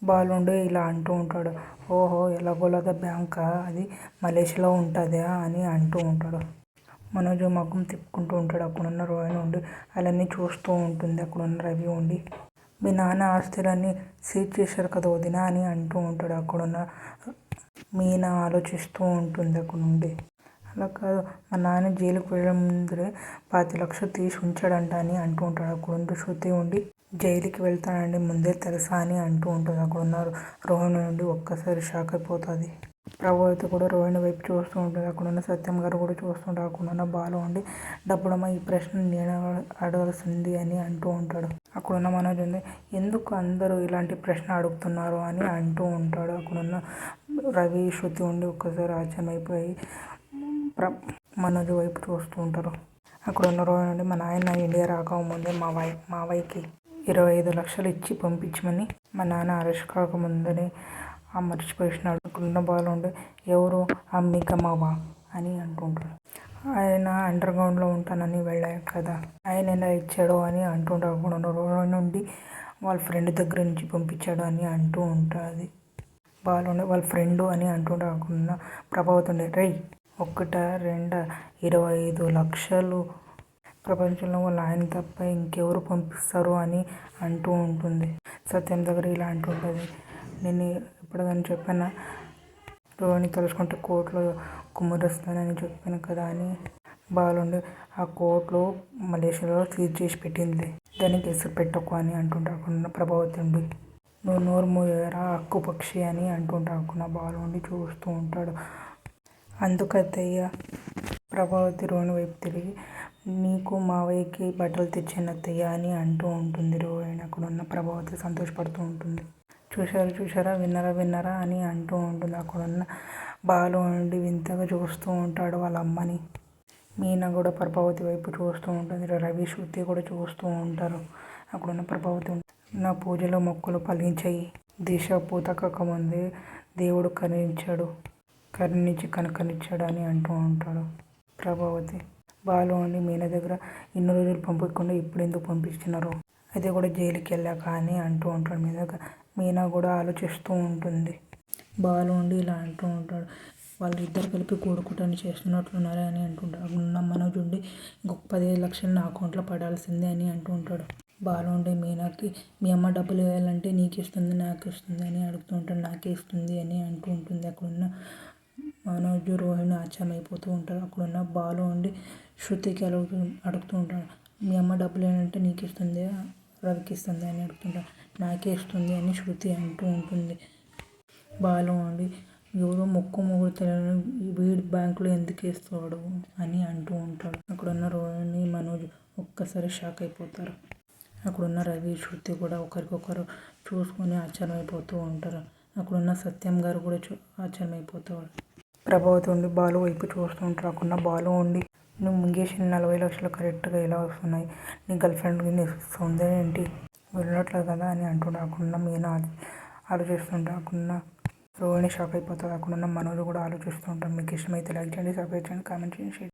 బాలుండి ఇలా అంటూ ఉంటాడు. ఓహో, ఎలాగోలాగా బ్యాంకా, అది మలేషియాలో ఉంటుందా అని అంటూ ఉంటాడు. మనోజ్ ముఖం తిప్పుకుంటూ ఉంటాడు. అక్కడున్న రోహిణి ఉండి అలానే చూస్తూ ఉంటుంది. అక్కడున్న రవి ఉండి మీ నాన్న ఆస్తులన్నీ సీజ్ చేశారు కదా వదినా అని అంటూ ఉంటాడు. అక్కడున్న మీనా ఆలోచిస్తూ ఉంటుంది అక్కడ నుండి. అలా కాదు, మా నాన్న జైలుకి వెళ్ళే ముందరే 25 లక్షలు తీసి ఉంచాడంట అని అంటూ ఉంటాడు. అక్కడుండి శృతి ఉండి జైలుకి వెళ్తానండి ముందే తెలుసా అని అంటూ ఉంటుంది. అక్కడున్న రోహిణి నుండి ఒక్కసారి షాక్ అయిపోతుంది. ప్రభావతి కూడా రోహిణి వైపు చూస్తూ ఉంటుంది. అక్కడున్న సత్యం గారు కూడా చూస్తూ ఉంటారు. అక్కడున్న బాలు ఉండి డబ్బుడమ్మ ఈ ప్రశ్న నేను అడగాల్సింది అని అంటూ ఉంటాడు. అక్కడున్న మనోజ్ ఉంది ఎందుకు అందరూ ఇలాంటి ప్రశ్న అడుగుతున్నారు అని అంటూ ఉంటాడు. అక్కడున్న రవి శృతి ఉండి ఒక్కసారి ఆశ్చర్యమైపోయి మనోజ్ వైపు చూస్తూ ఉంటారు. అక్కడున్న రోహిణి నుండి మా నాయన ఇండియా రాకముందే మావయ్యకి 25 లక్షలు ఇచ్చి పంపించమని మా నాన్న అరెస్ట్ కాకముందని మర్చిపోయినాడు. అక్కడున్న బాలు ఉండి ఎవరు అమ్మికమ్మవా అని అంటుంటాడు. ఆయన అండర్ గ్రౌండ్లో ఉంటానని వెళ్ళాడు కదా, ఆయన ఎలా ఇచ్చాడో అని అంటుంటాడు. అక్కడున్న రోహిణి నుండి వాళ్ళ ఫ్రెండ్ దగ్గర నుంచి పంపించాడు అని అంటూ ఉంటుంది. బాలు ఉండి వాళ్ళ ఫ్రెండ్ అని అంటుంటాడు. అక్కడున్న ప్రభావతి ఉండి రై ఒక్కట రెండా 25 లక్షలు ప్రపంచంలో వాళ్ళ ఆయన తప్ప ఇంకెవరు పంపిస్తారు అని అంటూ ఉంటుంది. సత్యం దగ్గర ఇలా అంటుంటుంది నేను ఎప్పుడుగాని చెప్పాను రోహిణి తలుచుకుంటే కోర్టులో కుమ్మరిస్తానని చెప్పాను కదా అని. బాలుండి ఆ కోర్టులో మలేషియాలో సీజ్ చేసి పెట్టింది, దానికి ఎసురు పెట్టకు అని అంటుంటా. అక్కడున్న ప్రభావతి ఉండి నువ్వు నోరు మూయరా హక్కు పక్షి అని అంటుంటా. అక్కడున్న బాలు ఉండి చూస్తూ ఉంటాడు. అందుకత్తయ్య ప్రభావతి రోహిణి వైపు తిరిగి నీకు మావయ్యకి బట్టలు తెచ్చాను అత్తయ్య అని అంటూ ఉంటుంది రోహిణి. అక్కడున్న ప్రభావతి సంతోషపడుతూ ఉంటుంది. చూసారా విన్నారా అని అంటూ ఉంటుంది. అక్కడున్న బాలు ఉండి వింతగా చూస్తూ ఉంటాడు వాళ్ళ అమ్మని. మీనా కూడా ప్రభావతి వైపు చూస్తూ ఉంటుంది. రవి శృతి కూడా చూస్తూ ఉంటారు. అక్కడున్న ప్రభావతి నా పూజలో మొక్కులు ఫలించాయి, దిశ పూతకముందే దేవుడు కరుణించి కనకనిచ్చాడు అని అంటూ ఉంటాడు ప్రభావతి. బాలు ఉండి మీనా దగ్గర ఇన్ని రోజులు పంపించకుండా ఇప్పుడు ఎందుకు పంపించినారు, అది కూడా జైలుకి వెళ్ళాక అని అంటూ ఉంటాడు. మీనా కూడా ఆలోచిస్తూ ఉంటుంది. బాలు ఉండి ఇలా అంటూ ఉంటాడు వాళ్ళిద్దరు కలిపి కూడుకుటని చేస్తున్నట్లున్నారే అని అంటుంటాడు. అక్కడ మనోజ్ ఉండి ఇంకొక 15 లక్షలు నా అకౌంట్లో పడాల్సిందే అని అంటూ ఉంటాడు. బాలు ఉండి మీనాకి మీ అమ్మ డబ్బులు వేయాలంటే నీకు ఇస్తుంది నాకు ఇస్తుంది అని అడుగుతూ ఉంటాడు. నాకే ఇస్తుంది అని అంటూ ఉంటుంది. అక్కడున్న మనోజ్ రోహిణి ఆశ్చర్యమైపోతూ ఉంటారు. అక్కడున్న బాలు ఉండి శృతికి అడుగుతూ ఉంటాడు మీ అమ్మ డబ్బులు వేయాలంటే నీకు ఇస్తుంది రవికి ఇస్తుంది అని అడుగుతుంటాడు. నాకే ఇస్తుంది అని శృతి అంటూ ఉంటుంది. బాలు ఉండి ఎవరో మొగుడు తెలియని వీడి బ్యాంకులో ఎందుకు వేస్తాడు అని అంటూ ఉంటాడు. అక్కడున్న రోహిణి మనోజ్ ఒక్కసారి షాక్ అయిపోతారు. అక్కడున్న రవి శృతి కూడా ఒకరికొకరు చూసుకొని ఆశ్చర్యమైపోతూ ఉంటారు. అక్కడున్న సత్యం గారు కూడా ఆశ్చర్యమైపోతాడు. ప్రభావతి ఉండి బాలు వైపు చూస్తూ ఉంటారు. అక్కడున్న బాలు ఉండి నువ్వు ముంగేసిన 40 లక్షలు కరెక్ట్గా ఎలా వస్తున్నాయి, నీ గర్ల్ ఫ్రెండ్కి నీ సౌందర్యం ఏంటి వెళ్ళట్లేదు కదా అని అంటుంటాడు. అక్కడున్న మీనా ఆలోచిస్తుంటా. అక్కడున్న రోహిణి షాక్ అయిపోతుంది. అక్కడున్న మనోజ్ కూడా ఆలోచిస్తూ ఉంటారు. మీకు ఇష్టమైతే లైక్ చేయండి, సబ్స్క్రైబ్ చేయండి, కామెంట్ చేయండి.